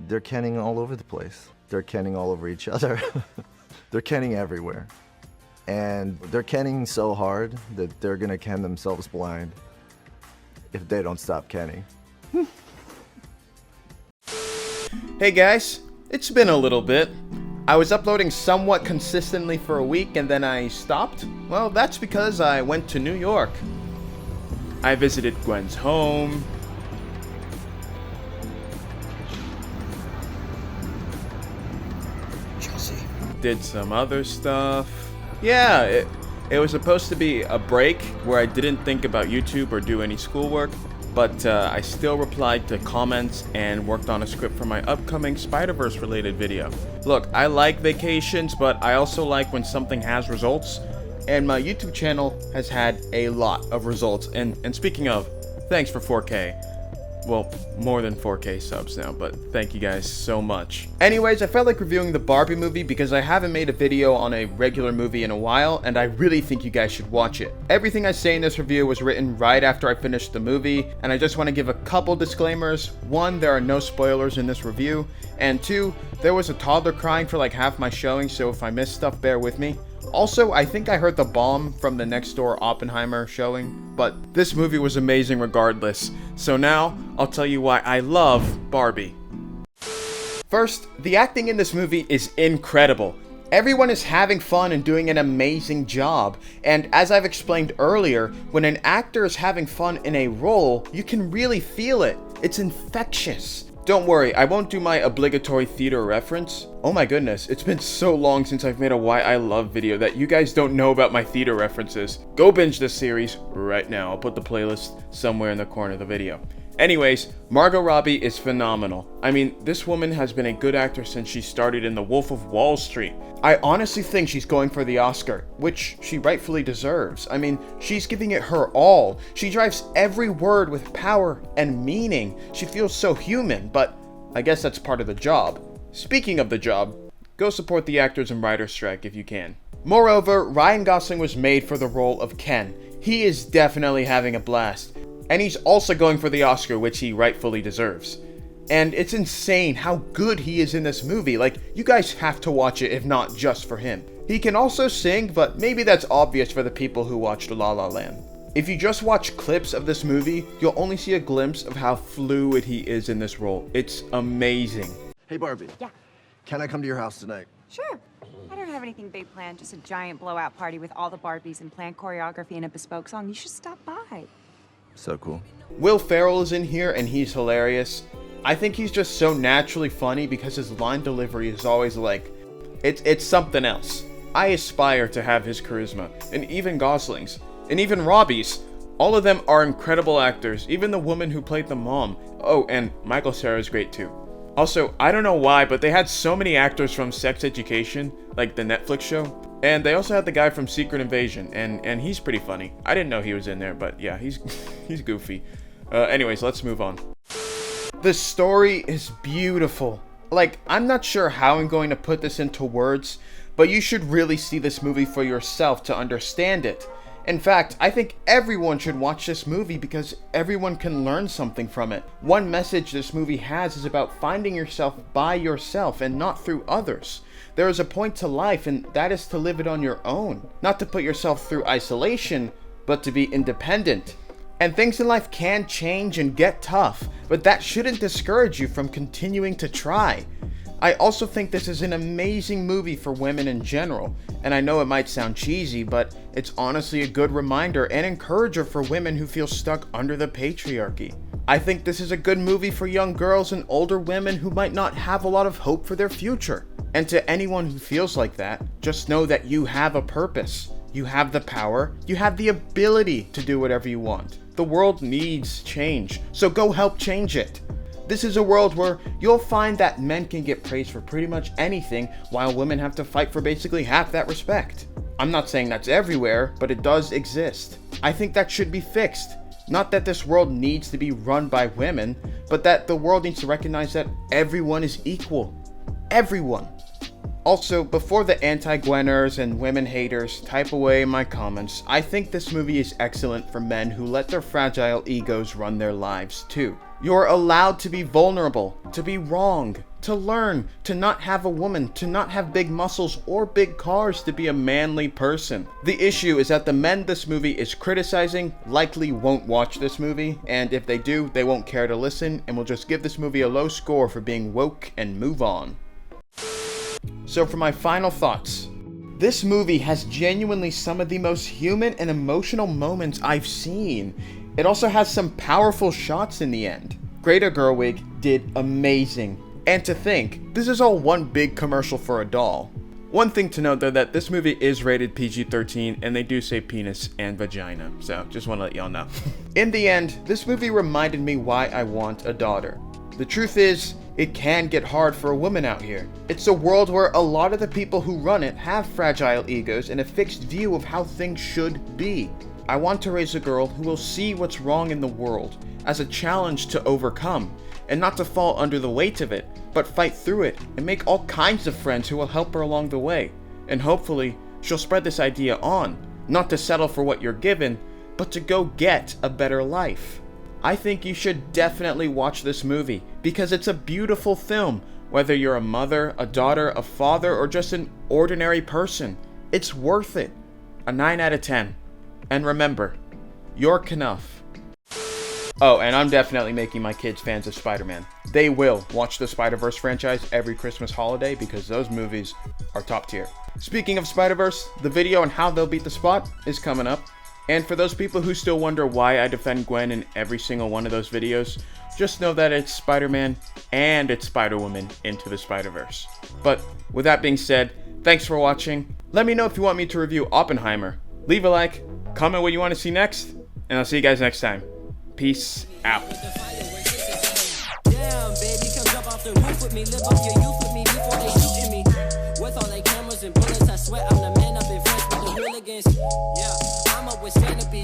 they're kenning all over the place. They're kenning all over each other. They're kenning everywhere. And they're kenning so hard that they're gonna ken themselves blind if they don't stop kenning. Hey guys, it's been a little bit. I was uploading somewhat consistently for a week and then I stopped. Well, that's because I went to New York. I visited Gwen's home. Chelsea. Did some other stuff. Yeah, it was supposed to be a break where I didn't think about YouTube or do any schoolwork, but I still replied to comments and worked on a script for my upcoming Spider-Verse related video. Look, I like vacations, but I also like when something has results, and my YouTube channel has had a lot of results. And speaking of, thanks for 4K. Well, more than 4K subs now, but thank you guys so much. Anyways, I felt like reviewing the Barbie movie because I haven't made a video on a regular movie in a while, and I really think you guys should watch it. Everything I say in this review was written right after I finished the movie, and I just want to give a couple disclaimers. One, there are no spoilers in this review, and two, there was a toddler crying for like half my showing, so if I miss stuff, bear with me. Also, I think I heard the bomb from the next door Oppenheimer showing, but this movie was amazing regardless. So now, I'll tell you why I love Barbie. First, the acting in this movie is incredible. Everyone is having fun and doing an amazing job. And as I've explained earlier, when an actor is having fun in a role, you can really feel it. It's infectious. Don't worry, I won't do my obligatory theater reference. Oh my goodness, it's been so long since I've made a Why I Love video that you guys don't know about my theater references. Go binge this series right now. I'll put the playlist somewhere in the corner of the video. Anyways, Margot Robbie is phenomenal. I mean, this woman has been a good actor since she started in The Wolf of Wall Street. I honestly think she's going for the Oscar, which she rightfully deserves. I mean, she's giving it her all. She drives every word with power and meaning. She feels so human, but I guess that's part of the job. Speaking of the job, go support the actors and writers strike if you can. Moreover, Ryan Gosling was made for the role of Ken. He is definitely having a blast. And he's also going for the Oscar, which he rightfully deserves. And it's insane how good he is in this movie. Like, you guys have to watch it if not just for him. He can also sing, but maybe that's obvious for the people who watched La La Land. If you just watch clips of this movie, you'll only see a glimpse of how fluid he is in this role. It's amazing. Hey Barbie. Yeah. Can I come to your house tonight? Sure. I don't have anything big planned, just a giant blowout party with all the Barbies and planned choreography and a bespoke song. You should stop by. So cool. Will Ferrell is in here and he's hilarious. I think he's just so naturally funny because his line delivery is always like, it's something else. I aspire to have his charisma, and even Gosling's, and even Robbie's. All of them are incredible actors, even the woman who played the mom. Oh, and Michael Cera is great too. Also, I don't know why, but they had so many actors from Sex Education, like the Netflix show. And they also had the guy from Secret Invasion, and he's pretty funny. I didn't know he was in there, but yeah, he's goofy. Anyways, let's move on. The story is beautiful. Like, I'm not sure how I'm going to put this into words, but you should really see this movie for yourself to understand it. In fact, I think everyone should watch this movie because everyone can learn something from it. One message this movie has is about finding yourself by yourself and not through others. There is a point to life, and that is to live it on your own. Not to put yourself through isolation, but to be independent. And things in life can change and get tough, but that shouldn't discourage you from continuing to try. I also think this is an amazing movie for women in general, and I know it might sound cheesy, but it's honestly a good reminder and encourager for women who feel stuck under the patriarchy. I think this is a good movie for young girls and older women who might not have a lot of hope for their future. And to anyone who feels like that, just know that you have a purpose. You have the power, you have the ability to do whatever you want. The world needs change, so go help change it. This is a world where you'll find that men can get praised for pretty much anything, while women have to fight for basically half that respect. I'm not saying that's everywhere, but it does exist. I think that should be fixed. Not that this world needs to be run by women, but that the world needs to recognize that everyone is equal. Everyone. Also, before the anti-Gweners and women haters type away my comments, I think this movie is excellent for men who let their fragile egos run their lives too. You're allowed to be vulnerable, to be wrong, to learn, to not have a woman, to not have big muscles or big cars to be a manly person. The issue is that the men this movie is criticizing likely won't watch this movie, and if they do, they won't care to listen and will just give this movie a low score for being woke and move on. So for my final thoughts, this movie has genuinely some of the most human and emotional moments I've seen. It also has some powerful shots in the end. Greta Gerwig did amazing. And to think, this is all one big commercial for a doll. One thing to note though, that this movie is rated PG-13 and they do say penis and vagina, so just want to let y'all know. In the end, this movie reminded me why I want a daughter. The truth is, it can get hard for a woman out here. It's a world where a lot of the people who run it have fragile egos and a fixed view of how things should be. I want to raise a girl who will see what's wrong in the world as a challenge to overcome, and not to fall under the weight of it, but fight through it and make all kinds of friends who will help her along the way. And hopefully, she'll spread this idea on, not to settle for what you're given, but to go get a better life. I think you should definitely watch this movie because it's a beautiful film, whether you're a mother, a daughter, a father, or just an ordinary person. It's worth it. A 9 out of 10. And remember, you're enough. Oh, and I'm definitely making my kids fans of Spider-Man. They will watch the Spider-Verse franchise every Christmas holiday because those movies are top tier. Speaking of Spider-Verse, the video on how they'll beat the Spot is coming up. And for those people who still wonder why I defend Gwen in every single one of those videos, just know that it's Spider-Man and it's Spider-Woman into the Spider-Verse. But with that being said, thanks for watching. Let me know if you want me to review Oppenheimer. Leave a like, comment what you want to see next, and I'll see you guys next time. Peace out. Damn, baby, come jump off the roof with me, live up your youth with me before they shooting me. With all they cameras and bullets, I swear I'm the man up in front with the hooligans. Yeah, I'm up with stand to be